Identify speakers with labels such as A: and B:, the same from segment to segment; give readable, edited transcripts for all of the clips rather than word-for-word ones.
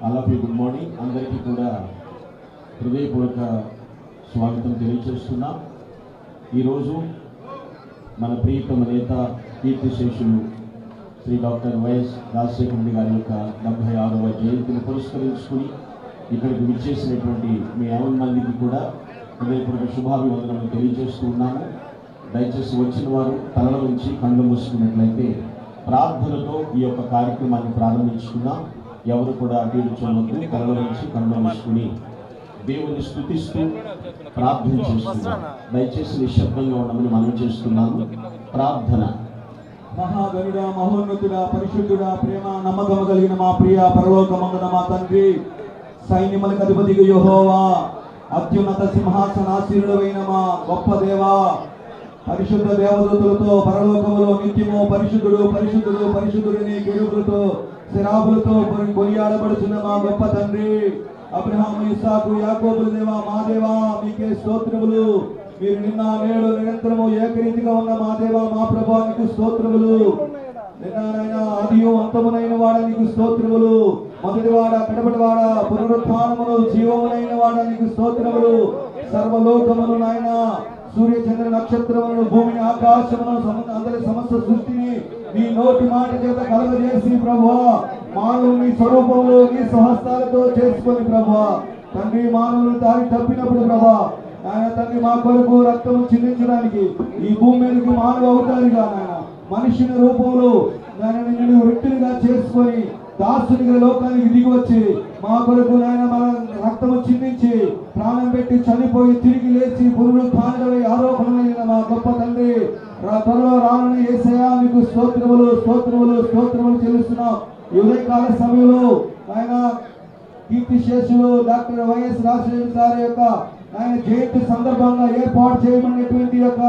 A: అలాగే good morning అందరికీ కూడా హృదయపూర్వక స్వాగతం తెలియజేస్తున్నా. ఈరోజు మన ప్రియతమ నేత కీర్తిశేషులు శ్రీ డాక్టర్ వైఎస్ రాజశేఖర రెడ్డి గారి యొక్క 76వ జయంతిని పురస్కరించుకుని ఇక్కడికి విచ్చేసినటువంటి మీ 50 మందికి కూడా హృదయపూర్వక శుభాభివందనలు తెలియజేస్తూ ఉన్నాము. దయచేసి వచ్చిన వారు తలల నుంచి కళ్ళు మూసుకున్నట్లయితే ప్రార్థనతో ఈ యొక్క కార్యక్రమాన్ని ప్రారంభించుకున్నాం. ఎవరు కూడా అటు ఇటు చూడవద్దు, తలల నుంచి కళ్ళు మూసుకుని దేవుని స్తుతిస్తూ ప్రార్థన చేస్తున్నాం. దయచేసి నిశ్శబ్దంగా ఉండమని మనం చేస్తున్నాము. ప్రార్థన.
B: మహాగరుడ, మహోన్నతుడ, పరిశుద్ధుడ, ప్రేమ నమ్మకం కలిగిన మా ప్రియ పరలోకమందున మా తండ్రి, సైన్యములకు అధిపతిగా యెహోవా, అత్యున్నత సింహాసనాసీనుడైన మా గొప్ప దేవా, పరిశుద్ధ దేవదూతలతో పరలోకములో నిత్యము పరిశుద్ధుడు పరిశుద్ధుడు పరిశుద్ధుడిని కెరూబులతో శరాబులతో కొనియాడబడుతున్న మా గొప్ప తండ్రి, అబ్రహాము, ఇస్సాకు, యాకోబుల దేవా, మా దేవా మీకే స్తోత్రములు. మీరు నిన్న నేడు నిరంతరము ఏకరీతిగా ఉన్న మా దేవా, మా ప్రభువా నీకు స్తోత్రములు. నిన్ననైనా ఆదియు అంతమునైన వాడ నీకు స్తోత్రములు. మొదటివాడ, కడపటివాడ, పునరుత్థానమును జీవమునైన వాడ నీకు స్తోత్రములు. సర్వలోకమును నాయన, సూర్య చంద్ర నక్షత్రములను, భూమిని, ఆకాశమును, అందరి సమస్త సృష్టిని నీ నోటి మాట చేత కలగజేసి ప్రభువా, మానవుని స్వరూపంలో నీ స్వహస్తాలతో చేసుకొని ప్రభువా తండ్రి, మానవుని దారి తప్పినప్పుడు ప్రభా ఆయన తండ్రి మా కొరకు రక్తము చిందించడానికి ఈ భూమి మీదకి మానవ అవుతారుగా నాయన మనుషుని రూపంలో నాయన నిన్ను వ్యక్తులుగా చేసుకొని దాసునిగా లోకానికి దిగి వచ్చి మా కొరకు నాయన మన రక్తము చిందించి ప్రాణం పెట్టి చనిపోయి తిరిగి లేచి పునరుత్థానుడై ఆరోపణమైన మా గొప్ప తండ్రి, త్వరలో రానున్న యేసయ్యా మీకు స్తోత్రములు స్తోత్రములు స్తోత్రములు చెల్లిస్తున్నాం. ఈ ఉదయకాల సమయంలో ఆయన కీర్తిశేషులు డాక్టర్ వైఎస్ రాజశేఖర గారి యొక్క ఆయన జయంతి సందర్భంగా ఏర్పాటు చేయబడినటువంటి యొక్క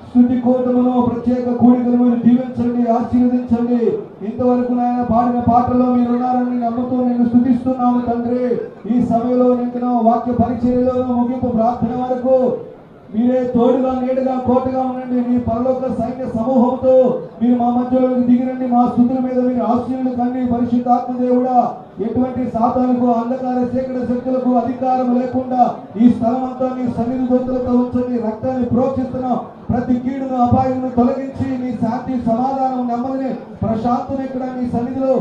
B: స్తుతి కూటమును, ప్రత్యేక కూడికను మీరు దీవించండి, ఆశీర్వదించండి. ఇంతవరకు నాయన పాడిన పాటలో మీరు ఉన్నారని నమ్ముతూ నేను స్తుతిస్తున్నాము తండ్రి. ఈ సమయంలో నింపిన వాక్య పరిచర్యలోనూ ముగింపు ప్రార్థన వరకు మీరే తోడుగా నీడగా కోటగా ఉండండి. మీ పరలోక సైన్య సమూహంతో మీరు మా మధ్యలోకి దిగిరండి. మా స్తుతుల మీద మీరు ఆశీర్వాదాలు కండి. పరిశుద్ధాత్మ దేవుడా, ఎటువంటి సాతానుకు, అంధకార చీకటి శక్తులకు అధికారం లేకుండా ఈ స్థలం అంతా నీ సన్నిధి దూతలతో ఉంచండి. రక్తాన్ని ప్రోక్షిస్తున్నాం. ప్రతి కీడును, అపాయమును తొలగించి నీ శాంతి, సమాధానం, నెమ్మదిని, ప్రశాంతను ఇక్కడ నీ సన్నిధిలో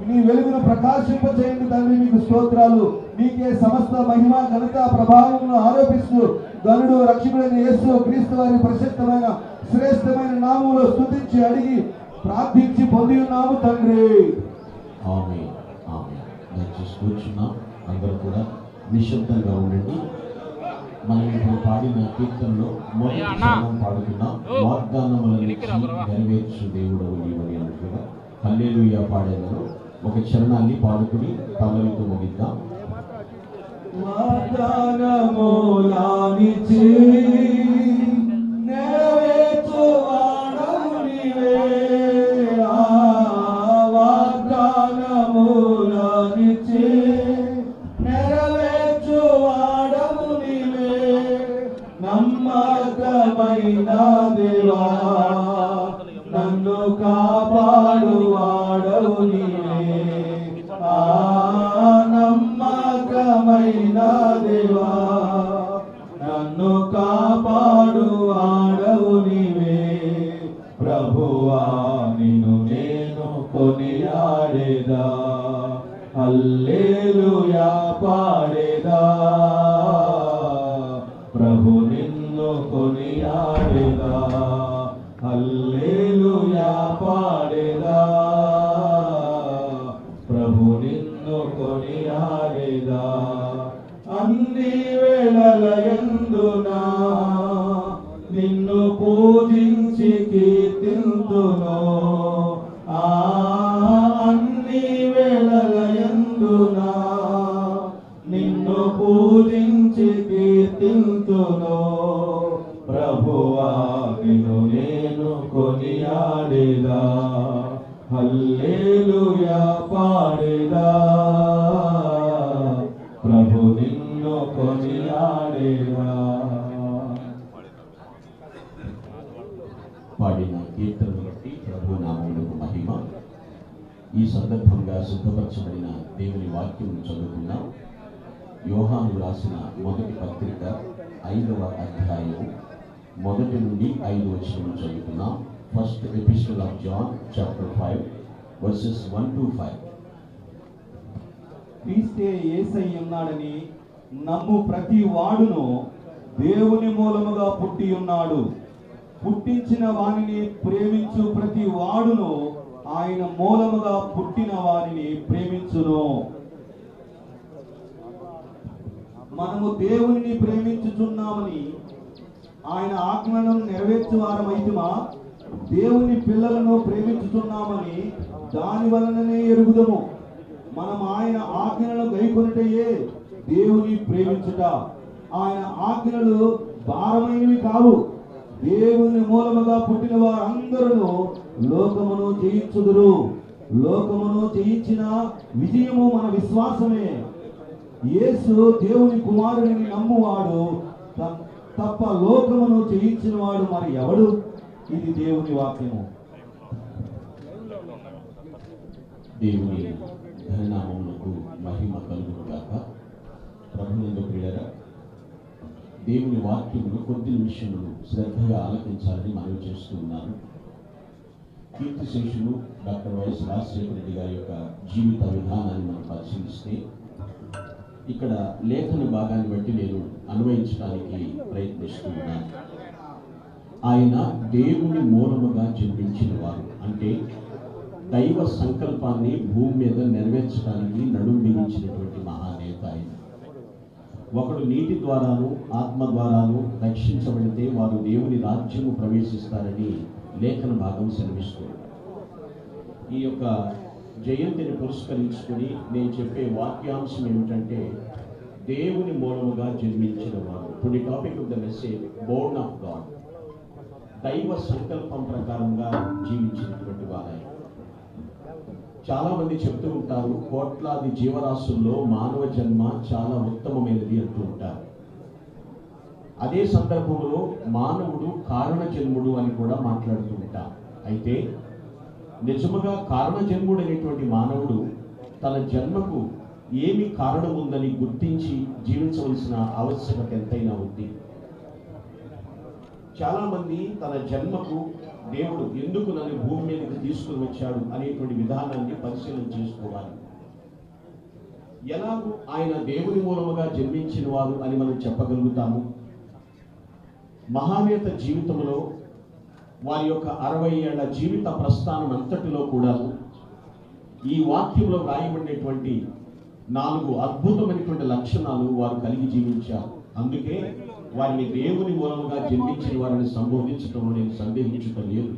B: నీ వెలుగును ప్రకాశింపచేయండి తండ్రి. మీకు స్తోత్రాలు. మీకే సమస్త మహిమ, ఘనత, ప్రభావమును ఆరోపిస్తూ గనుడు రక్షకుడైన యేసు క్రీస్తు వారి ప్రశస్తమైన శ్రేష్టమైన నామములో స్తుతించి అడిగి ప్రార్థించి పొంది ఉన్నాము తండ్రి.
A: ఆమేన్ ఆమేన్. దయచేసి కూర్చున్నాం. అందరూ కూడా నిశ్శబ్దంగా ఉండండి. మనం ఇప్పుడు పాడిన కీర్తనలో మొదటి చరణం పాడుతున్నాం. వాగ్దానములను నెరవేర్చు దేవుడవు నీవని అంటున్నా. హల్లెలూయా పాడేదాను ఒక చరణాన్ని పాడుకుని పల్లవితో ముగిద్దాం.
B: వాగ్దానములానిచి నెరవేర్చువాడవు నీవే, వాగ్దానములానిచి నెరవేర్చువాడవు నీవే, నమ్మకమైన దేవా నన్ను కాపాడువాడవు నీవే, నమ్మకమైన దేవా నన్ను కాపాడువాడవు నీవే. ప్రభువా నిన్ను నేను కొనియాడేదా, హల్లెలూయా పాడేదా. ప్రభు నిన్ను కొనియాడేదా, హల్లెలూయా పాడేదా. ప్రభు నిన్ను కొనియాడేదా. అన్ని వేళలయందునా నిన్ను పూజించి కీర్తింతును, అన్ని వేళలయందునా నిన్ను పూజించి కీర్తింతును. ప్రభువా నిన్ను నేను కొనియాడేదా, హల్లెలూయా పాడేదా. ప్రభు నిన్ను కొనియాడేదా.
A: పాడిన కీర్తనను బట్టి ప్రభు నామమునకు మహిమ. ఈ సందర్భంగా సందర్భంగా సిద్ధపరచబడిన దేవుని వాక్యం చదువుతున్నాం. యోహాను రాసిన మొదటి పత్రిక 5వ అధ్యాయం 1 నుండి 5 వచనం చదువుతున్నాం. First epistle of John chapter 5 verses 1 to 5.
B: క్రీస్తే యేసయ్య ఉన్నాడని నమ్ము ప్రతి వాడును దేవుని మూలముగా పుట్టి ఉన్నాడు. పుట్టించిన వానిని ప్రేమించు ప్రతి వాడును ఆయన మూలముగా పుట్టిన వారిని ప్రేమించును. మనము దేవుని ప్రేమించుచున్నామని ఆయన ఆజ్ఞలను నెరవేర్చువారమైతుమా? దేవుని పిల్లలను ప్రేమించుచున్నామని దాని వలననే ఎరుగుదము. మనం ఆయన ఆజ్ఞలను గైకొనుటయే దేవుని ప్రేమించుట. ఆయన ఆజ్ఞలు భారమైనవి కావు. దేవుని మూలముగా పుట్టిన వారందరూ లోకమును జయించుదురు. లోకమును జయించిన విజయము మన విశ్వాసమే. యేసు దేవుని కుమారుడిని నమ్మువాడు తప్ప లోకమును జయించిన వాడు మరి ఎవడు? ఇది దేవుని వాక్యము.
A: దేవుని ఘననామమునకు మహిమ కలుగును గాక. ప్రభువునందు ప్రియులారా, దేవుని వాక్యమును కొద్ది నిమిషములు శ్రద్ధగా ఆలకించాలని మనవి చేస్తూ ఉన్నాను. కీర్తిశేషులు డాక్టర్ వైఎస్ రాజశేఖర రెడ్డి గారి యొక్క జీవిత విధానాన్ని మనం పరిశీలిస్తే ఇక్కడ లేఖన భాగాన్ని బట్టి నేను అన్వయించడానికి ప్రయత్నిస్తూ ఉన్నాను. ఆయన దేవుని మూలముగా జన్మించిన వారు, అంటే దైవ సంకల్పాన్ని భూమి మీద నెరవేర్చడానికి నడుం బిగించినటువంటి మహానేత ఆయన. ఒకడు నీటి ద్వారాను ఆత్మ ద్వారాను రక్షించబడితే వారు దేవుని రాజ్యము ప్రవేశిస్తారని లేఖన భాగం సెలవిస్తుంది. ఈ యొక్క జయంతిని పురస్కరించుకొని నేను చెప్పే వాక్యాంశం ఏమిటంటే దేవుని మూలముగా జన్మించిన వారు. To the topic of the message, Born of God. దైవ సంకల్పం ప్రకారంగా జీవించినటువంటి వారు. చాలా మంది చెప్తూ ఉంటారు, కోట్లాది జీవరాశుల్లో మానవ జన్మ చాలా ఉత్తమమైనది అంటూ ఉంటారు. అదే సందర్భంలో మానవుడు కారణ జన్ముడు అని కూడా మాట్లాడుతూ ఉంటారు. అయితే నిజముగా కారణ జన్ముడు అనేటువంటి మానవుడు తన జన్మకు ఏమి కారణం ఉందని గుర్తించి జీవించవలసిన ఆవశ్యకత ఎంతైనా ఉంది. చాలామంది తన జన్మకు దేవుడు ఎందుకు నన్ను భూమి మీదకి తీసుకుని వచ్చాడు అనేటువంటి విధానాన్ని పరిశీలన చేసుకోవాలి. ఎలాగూ ఆయన దేవుని మూలముగా జన్మించిన వారు అని మనం చెప్పగలుగుతాము. మహానేత జీవితంలో వారి యొక్క 60 ఏళ్ల జీవిత ప్రస్థానం అంతటిలో కూడా ఈ వాక్యంలో రాయబడినటువంటి 4 అద్భుతమైనటువంటి లక్షణాలు వారు కలిగి జీవించారు. అందుకే వారిని దేవుని మూలముగా జన్మించిన వారిని సంబోధించడంలో నేను సందేహించటం లేదు.